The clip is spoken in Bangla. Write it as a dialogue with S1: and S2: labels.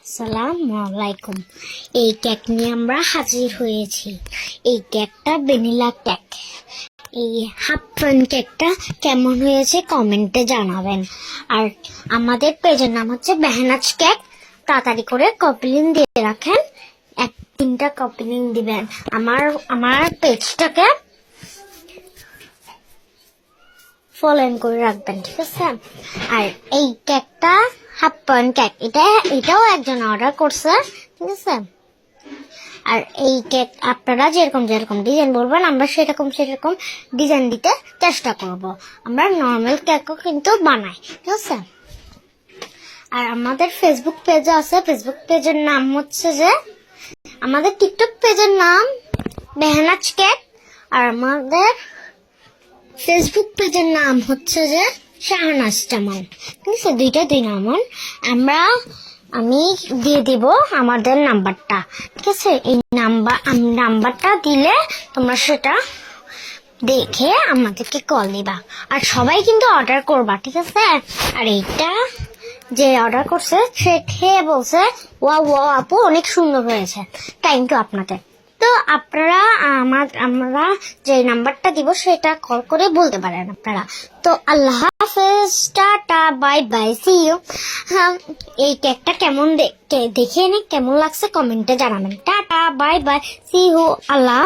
S1: আসসালামু আলাইকুম। এই কেক নিয়ে আমরা হাজির হয়েছি। এই কেকটা ভ্যানিলা কেক। এই হাফ প্যান কেকটা কেমন হয়েছে কমেন্টে জানাবেন। আর আমাদের পেজের নাম হচ্ছে বেহনাজ কেক। তাড়াতাড়ি করে কপি লিঙ্ক দিয়ে রাখেন, 3টা কপি লিঙ্ক দিবেন। আমার পেজটাকে ফলো করে রাখবেন, ঠিক আছে? আর এই কেকটা হাফ পাউন্ড কেক, এটাও একজন অর্ডার করছে, ঠিক আছে? আর এই কেক আপনারা যেরকম ডিজাইন বলবেন আমরা সেরকম ডিজাইন দিতে চেষ্টা করব। আমরা নর্মাল কেকও কিন্তু বানাই, ঠিক আছে? আর আমাদের ফেসবুক পেজ আছে। ফেসবুক পেজের নাম হচ্ছে যে, আমাদের টিকটক পেজের নাম বেহনাজ কেক। আর আমাদের ফেসবুক পেজের নাম হচ্ছে যে শাহনাজ জামান, ঠিক আছে? দুই নাম। আমি দিয়ে দিব আমাদের নাম্বারটা, ঠিক আছে? এই নাম্বারটা দিলে তোমরা সেটা দেখে আমাদেরকে কল দিবা। আর সবাই কিন্তু অর্ডার করবা, ঠিক আছে? আর এইটা যে অর্ডার করছে সে খেয়ে বলছে ওয়া আপু অনেক সুন্দর হয়েছে। থ্যাংক ইউ আপনাকে। তো আপনারা আমরা যে নাম্বারটা দিব সেটা কল করে বলতে পারেন আপনারা। তো আল্লাহ হাফেজ, tata, bye bye, see you. এই কেকটা কেমন দেখে কেমন লাগছে কমেন্টে জানাবেন। Tata, bye bye, see you, Allah.